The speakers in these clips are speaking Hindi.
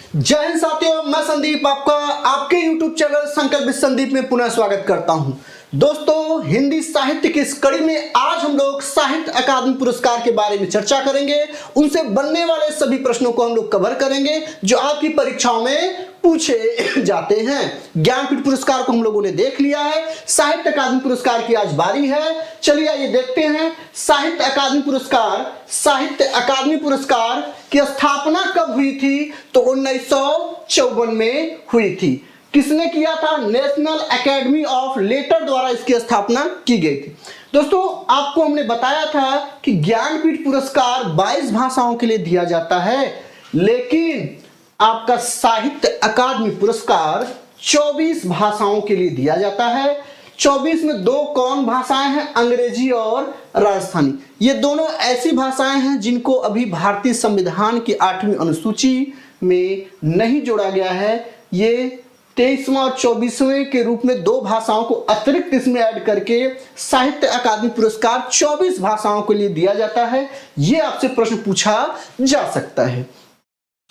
जय हिंद साथियों, मैं संदीप आपका आपके YouTube चैनल संकल्प विद संदीप में पुनः स्वागत करता हूं। दोस्तों, हिंदी साहित्य की इस कड़ी में आज हम लोग साहित्य अकादमी पुरस्कार के बारे में चर्चा करेंगे। उनसे बनने वाले सभी प्रश्नों को हम लोग कवर करेंगे जो आपकी परीक्षाओं में पूछे जाते हैं। ज्ञानपीठ पुरस्कार को हम लोगों ने देख लिया है, साहित्य अकादमी पुरस्कार की आज बारी है। चलिए आइए देखते हैं साहित्य अकादमी पुरस्कार की स्थापना कब हुई थी? तो 1954 में हुई थी। किसने किया था? नेशनल एकेडमी ऑफ लेटर द्वारा इसकी स्थापना की गई थी। दोस्तों, आपको हमने बताया था कि ज्ञानपीठ पुरस्कार 22 भाषाओं के लिए दिया जाता है, लेकिन आपका साहित्य अकादमी पुरस्कार 24 भाषाओं के लिए दिया जाता है। 24 में दो कौन भाषाएं हैं? अंग्रेजी और राजस्थानी। ये दोनों ऐसी भाषाएं हैं जिनको अभी भारतीय संविधान की 8वीं अनुसूची में नहीं जोड़ा गया है। ये 23वां और 24वें के रूप में दो भाषाओं को अतिरिक्त इसमें ऐड करके साहित्य अकादमी पुरस्कार 24 भाषाओं के लिए दिया जाता है। ये आपसे प्रश्न पूछा जा सकता है।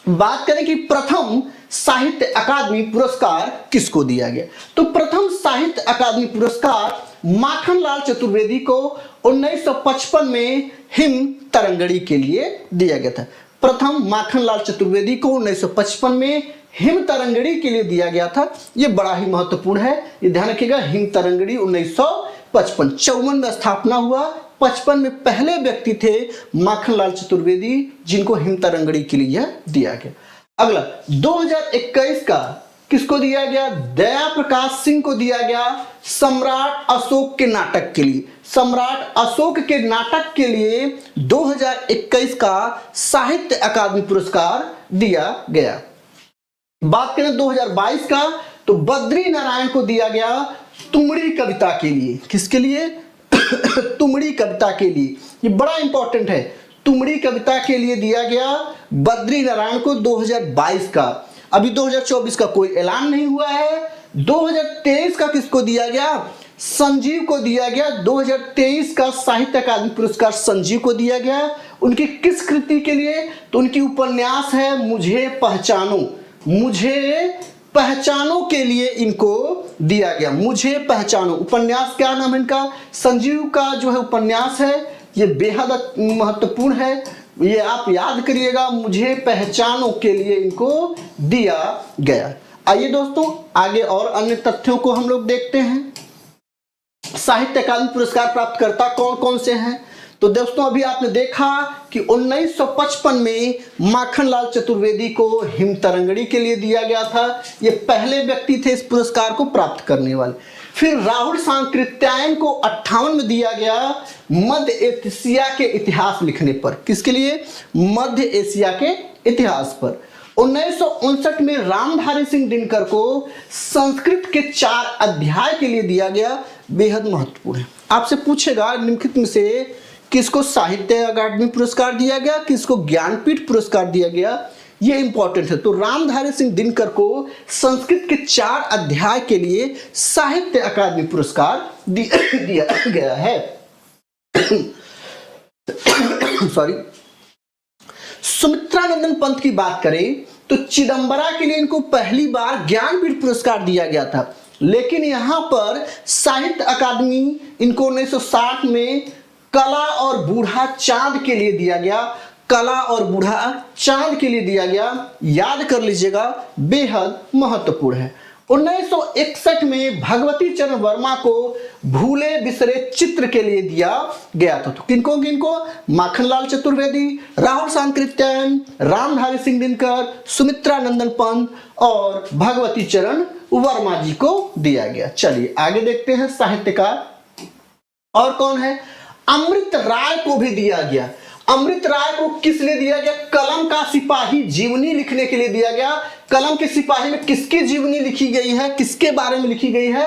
बात करें कि प्रथम साहित्य अकादमी पुरस्कार किसको दिया गया, तो प्रथम साहित्य अकादमी पुरस्कार माखनलाल चतुर्वेदी को 1955 में हिम तरंगड़ी के लिए दिया गया था। प्रथम माखनलाल चतुर्वेदी को 1955 में हिम तरंगड़ी के लिए दिया गया था। यह बड़ा ही महत्वपूर्ण है, ये ध्यान रखिएगा। हिम तरंगड़ी 1955, 54 में स्थापना हुआ। 55 में पहले व्यक्ति थे माखनलाल चतुर्वेदी जिनको हिम तरंगड़ी के लिए दिया गया। अगला 2021 का किसको दिया गया? दया प्रकाश सिंह को दिया गया सम्राट अशोक के नाटक के लिए। सम्राट अशोक के नाटक के लिए 2021 का साहित्य अकादमी पुरस्कार दिया गया। बात करें 2022 का, तो बद्री नारायण को दिया गया तुमड़ी कविता के लिए। किसके लिए? तुमड़ी कविता के लिए। ये बड़ा इंपॉर्टेंट है। तुमड़ी कविता के लिए दिया गया बद्री नारायण को 2022 का। अभी 2024 का कोई ऐलान नहीं हुआ है। 2023 का किसको दिया गया? संजीव को दिया गया। 2023 का साहित्य अकादमी पुरस्कार संजीव को दिया गया। उनकी किस कृति के लिए? तो उनकी उपन्यास है मुझे पहचानो के लिए इनको दिया गया। मुझे पहचानो उपन्यास, क्या नाम है इनका? संजीव का जो है उपन्यास है, ये बेहद महत्वपूर्ण है, ये आप याद करिएगा। मुझे पहचानो के लिए इनको दिया गया। आइए दोस्तों, आगे और अन्य तथ्यों को हम लोग देखते हैं। साहित्य अकादमी पुरस्कार प्राप्तकर्ता कौन कौन से हैं? तो दोस्तों, अभी आपने देखा कि 1955 में माखनलाल चतुर्वेदी को हिम तरंगड़ी के लिए दिया गया था। ये पहले व्यक्ति थे इस पुरस्कार को प्राप्त करने वाले। फिर राहुल सांकृत्यायन को 58 में दिया गया मध्य एशिया के इतिहास लिखने पर। किसके लिए? मध्य एशिया के इतिहास पर। 1959 में रामधारी सिंह दिनकर को संस्कृत के 4 अध्याय के लिए दिया गया। बेहद महत्वपूर्ण है। आपसे पूछेगा निम्नलिखित में से किसको साहित्य अकादमी पुरस्कार दिया गया, किसको ज्ञानपीठ पुरस्कार दिया गया? ये इंपॉर्टेंट है। तो रामधारी सिंह दिनकर को संस्कृत के 4 अध्याय के लिए साहित्य अकादमी पुरस्कार दिया गया है। सॉरी। सुमित्रानंदन पंत की बात करें तो चिदंबरा के लिए इनको पहली बार ज्ञानपीठ पुरस्कार दिया गया था, लेकिन यहां पर साहित्य अकादमी इनको 1960 में कला और बूढ़ा चांद के लिए दिया गया। कला और बूढ़ा चांद के लिए दिया गया, याद कर लीजिएगा, बेहद महत्वपूर्ण है। 1961 में भगवती चरण वर्मा को भूले बिसरे चित्र के लिए दिया गया था। तो किनको? माखनलाल चतुर्वेदी, राहुल सांकृत्यायन, रामधारी सिंह दिनकर, सुमित्रानंदन पंत और भगवती चरण वर्मा जी को दिया गया। चलिए आगे देखते हैं साहित्यकार और कौन है? अमृत राय को भी दिया गया। अमृत राय को किस लिए दिया गया? कलम का सिपाही जीवनी लिखने के लिए दिया गया। कलम के सिपाही में किसकी जीवनी लिखी गई है? किसके बारे में लिखी गई है?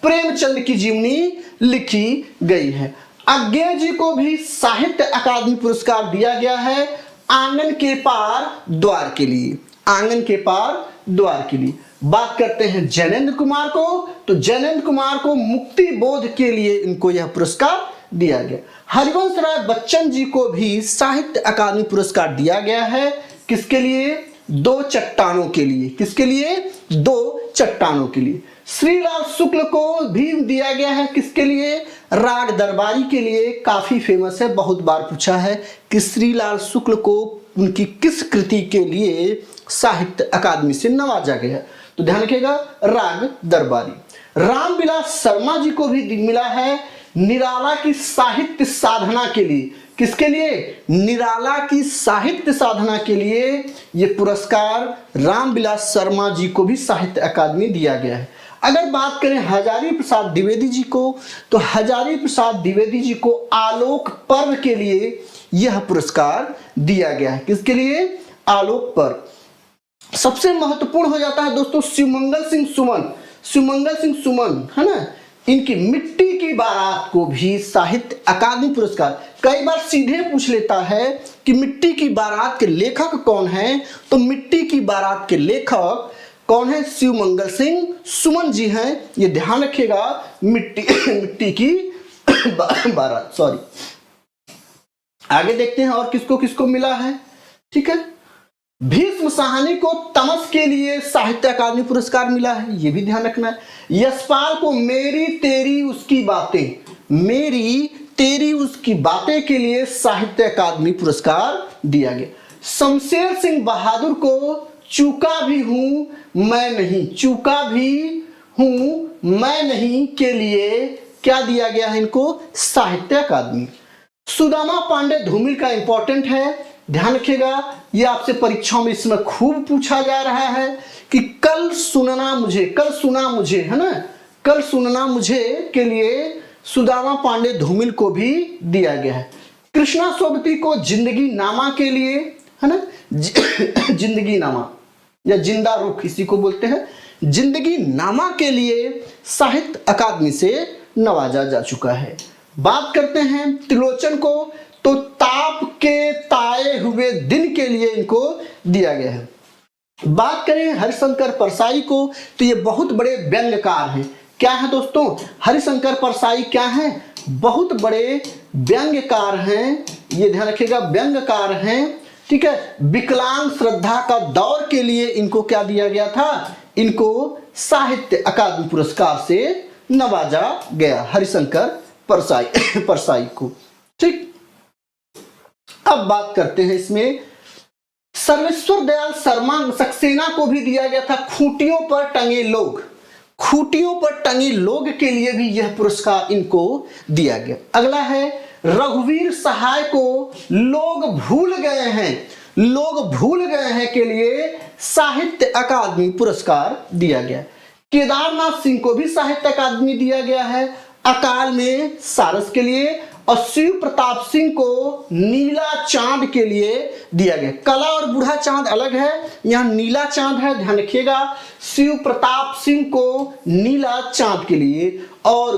प्रेमचंद की जीवनी लिखी गई है। अज्ञे जी को भी साहित्य अकादमी पुरस्कार दिया गया है आंगन के पार द्वार के लिए। आंगन के पार द्वार के लिए। बात करते हैं जैनेन्द्र कुमार को, तो जैनेन्द्र कुमार को मुक्ति बोध के लिए इनको यह पुरस्कार दिया गया। हरिवंश राय बच्चन जी को भी साहित्य अकादमी पुरस्कार दिया गया है। किसके लिए? दो चट्टानों के लिए। किसके लिए? दो चट्टानों के लिए। श्रीलाल शुक्ल को भी दिया गया है किसके लिए? राग दरबारी के लिए। काफी फेमस है, बहुत बार पूछा है कि श्रीलाल शुक्ल को उनकी किस कृति के लिए साहित्य अकादमी से नवाजा गया, तो ध्यान रखिएगा राग दरबारी। रामविलास शर्मा जी को भी मिला है निराला की साहित्य साधना के लिए। किसके लिए? निराला की साहित्य साधना के लिए ये पुरस्कार रामविलास शर्मा जी को भी साहित्य अकादमी दिया गया है। अगर बात करें हजारी प्रसाद द्विवेदी जी को, तो हजारी प्रसाद द्विवेदी जी को आलोक पर्व के लिए यह पुरस्कार दिया गया है। किसके लिए? आलोक पर्व। सबसे महत्वपूर्ण हो जाता है दोस्तों शिवमंगल सिंह सुमन। शिवमंगल सिंह सुमन है ना, इनकी मिट्टी की बारात को भी साहित्य अकादमी पुरस्कार। कई बार सीधे पूछ लेता है कि मिट्टी की बारात के लेखक कौन है, तो मिट्टी की बारात के लेखक कौन है? शिवमंगल सिंह सुमन जी हैं। ये ध्यान रखिएगा, मिट्टी की बारात। सॉरी, आगे देखते हैं और किसको किसको मिला है। ठीक है, भीष्म साहनी को तमस के लिए साहित्य अकादमी पुरस्कार मिला है, ये भी ध्यान रखना है। यशपाल को मेरी तेरी उसकी बातें, मेरी तेरी उसकी बातें के लिए साहित्य अकादमी पुरस्कार दिया गया। शमशेर सिंह बहादुर को चूका भी हूं मैं नहीं, चूका भी हूं मैं नहीं के लिए क्या दिया गया है इनको? साहित्य अकादमी। सुदामा पांडे धूमिल का इंपॉर्टेंट है, ध्यान रखिएगा, ये आपसे परीक्षाओं में इसमें खूब पूछा जा रहा है कि कल सुनना मुझे, कल सुना मुझे, है ना, कल सुनना मुझे के लिए सुदामा पांडे धूमिल को भी दिया गया है। कृष्णा सोबती को जिंदगी नामा के लिए, है ना, जिंदगी नामा या जिंदा रुख इसी को बोलते हैं, जिंदगी नामा के लिए साहित्य अकादमी से नवाजा जा चुका है। बात करते हैं त्रिलोचन को, तो ताप के ताए हुए दिन के लिए इनको दिया गया है। बात करें हरिशंकर परसाई को, तो ये बहुत बड़े व्यंग्यकार हैं। क्या है दोस्तों? हरिशंकर परसाई क्या है? बहुत बड़े व्यंग्यकार हैं, ये ध्यान रखिएगा, व्यंग्यकार हैं। ठीक है, विकलांग श्रद्धा का दौर के लिए इनको क्या दिया गया था? इनको साहित्य अकादमी पुरस्कार से नवाजा गया, हरिशंकर परसाई को। ठीक, अब बात करते हैं इसमें सर्वेश्वर दयाल शर्मा सक्सेना को भी दिया गया था खूंटियों पर टंगे लोग, खूंटियों पर टंगे लोग के लिए भी यह पुरस्कार इनको दिया गया। अगला है रघुवीर सहाय को लोग भूल गए हैं, लोग भूल गए हैं के लिए साहित्य अकादमी पुरस्कार दिया गया। केदारनाथ सिंह को भी साहित्य अकादमी दिया गया है अकाल में सारस के लिए, और शिव प्रताप सिंह को नीला चांद के लिए दिया गया। कला और बूढ़ा चांद अलग है, यहाँ नीला चांद है, ध्यान रखिएगा। शिव प्रताप सिंह को नीला चांद के लिए, और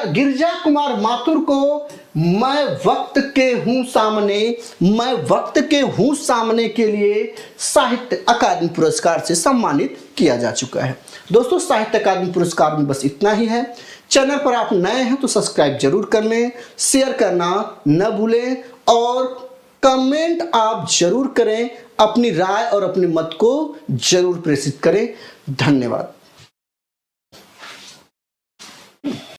गिरजा कुमार माथुर को मैं वक्त के हूं सामने, मैं वक्त के हूं सामने के लिए साहित्य अकादमी पुरस्कार से सम्मानित किया जा चुका है। दोस्तों साहित्य अकादमी पुरस्कार में बस इतना ही है। चैनल पर आप नए हैं तो सब्सक्राइब जरूर कर लें, शेयर करना न भूलें और कमेंट आप जरूर करें, अपनी राय और अपने मत को जरूर प्रेषित करें। धन्यवाद।